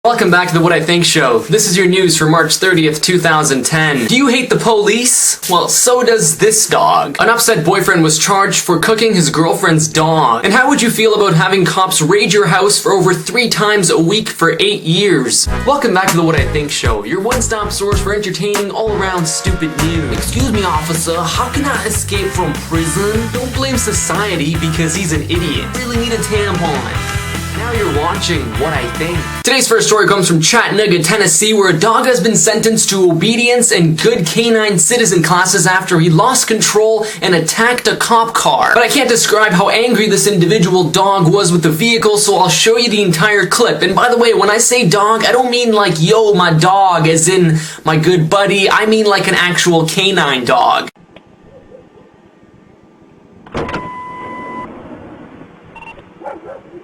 Welcome back to the What I Think show. This is your news for March 30th, 2010. Do you hate the police? Well, so does this dog. An upset boyfriend was charged for cooking his girlfriend's dog. And how would you feel about having cops raid your house for over 3 times a week for 8 years? Welcome back to the What I Think show, your one-stop source for entertaining, all-around stupid news. Excuse me, officer, how can I escape from prison? Don't blame society because he's an idiot. Really need a tampon. Now you're watching What I Think. Today's first story comes from Chatnooga, Tennessee, where a dog has been sentenced to obedience and good canine citizen classes after he lost control and attacked a cop car. But I can't describe how angry this individual dog was with the vehicle, so I'll show you the entire clip. And by the way, when I say dog, I don't mean like, yo, my dog, as in my good buddy. I mean like an actual canine dog.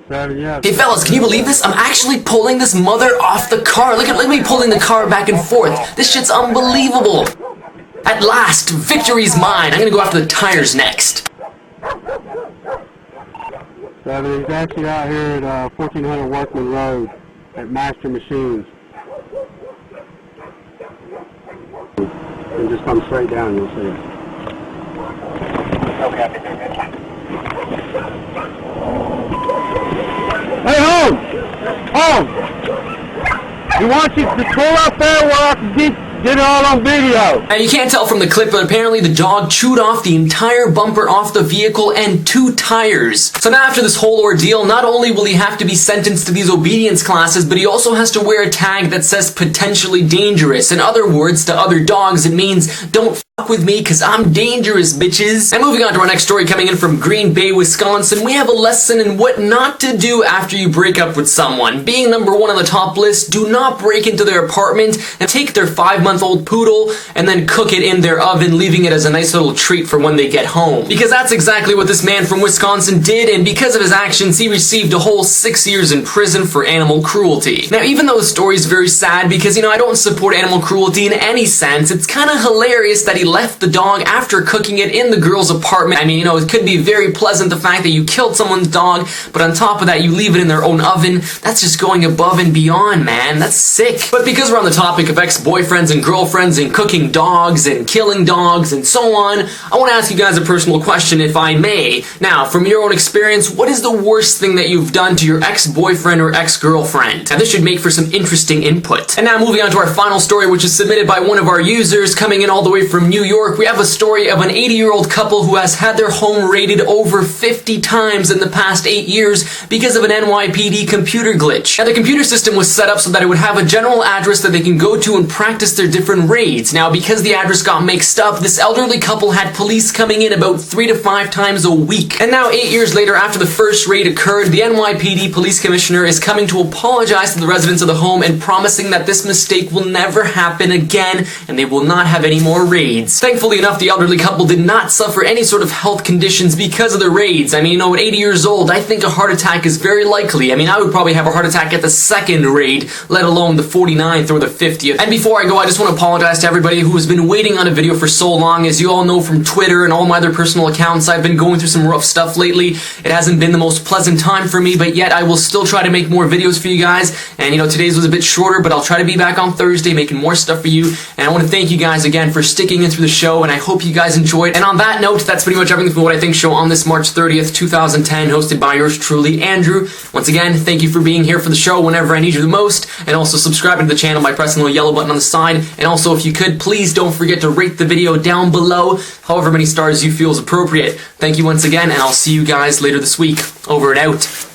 Hey fellas, can you believe this? I'm actually pulling this mother off the car. Look at me pulling the car back and forth. This shit's unbelievable. At last, victory's mine. I'm gonna go after the tires next. So he's actually out here at 1400 Workman Road at Master Machines. And just come straight down, you'll see it. Hey, home! Home! You want you to pull up there where I can get it all on video. And you can't tell from the clip, but apparently the dog chewed off the entire bumper off the vehicle and 2 tires. So now after this whole ordeal, not only will he have to be sentenced to these obedience classes, but he also has to wear a tag that says potentially dangerous. In other words, to other dogs, it means don't fuck with me cause I'm dangerous, bitches. And moving on to our next story coming in from Green Bay, Wisconsin, we have a lesson in what not to do after you break up with someone. Being number 1 on the top list, do not break into their apartment and take their 5-month-old poodle and then cook it in their oven, leaving it as a nice little treat for when they get home. Because that's exactly what this man from Wisconsin did, and because of his actions, he received a whole 6 years in prison for animal cruelty. Now, even though the story is very sad because, I don't support animal cruelty in any sense, it's kind of hilarious that he left the dog after cooking it in the girl's apartment. I mean, it could be very pleasant, the fact that you killed someone's dog, but on top of that, you leave it in their own oven. That's just going above and beyond, man. That's sick. But because we're on the topic of ex-boyfriends and girlfriends and cooking dogs and killing dogs and so on, I want to ask you guys a personal question, if I may. Now, from your own experience, what is the worst thing that you've done to your ex-boyfriend or ex-girlfriend? Now, this should make for some interesting input. And now moving on to our final story, which is submitted by one of our users coming in all the way from New York. We have a story of an 80-year-old couple who has had their home raided over 50 times in the past 8 years because of an NYPD computer glitch. Now, the computer system was set up so that it would have a general address that they can go to and practice their different raids. Now, because the address got mixed up, this elderly couple had police coming in about 3 to 5 times a week. And now, 8 years later, after the first raid occurred, the NYPD police commissioner is coming to apologize to the residents of the home and promising that this mistake will never happen again and they will not have any more raids. Thankfully enough, the elderly couple did not suffer any sort of health conditions because of the raids. I mean, at 80 years old, I think a heart attack is very likely. I mean, I would probably have a heart attack at the 2nd raid, let alone the 49th or the 50th. And before I go, I just want to apologize to everybody who has been waiting on a video for so long. As you all know from Twitter and all my other personal accounts, I've been going through some rough stuff lately. It hasn't been the most pleasant time for me, but yet I will still try to make more videos for you guys. And today's was a bit shorter, but I'll try to be back on Thursday making more stuff for you. And I want to thank you guys again for sticking in through the show, and I hope you guys enjoyed. And on that note, that's pretty much everything from What I Think show on this March 30th, 2010, hosted by yours truly, Andrew. Once again, thank you for being here for the show whenever I need you the most, and also subscribing to the channel by pressing the little yellow button on the side. And also, if you could, please don't forget to rate the video down below, however many stars you feel is appropriate. Thank you once again, and I'll see you guys later this week. Over and out.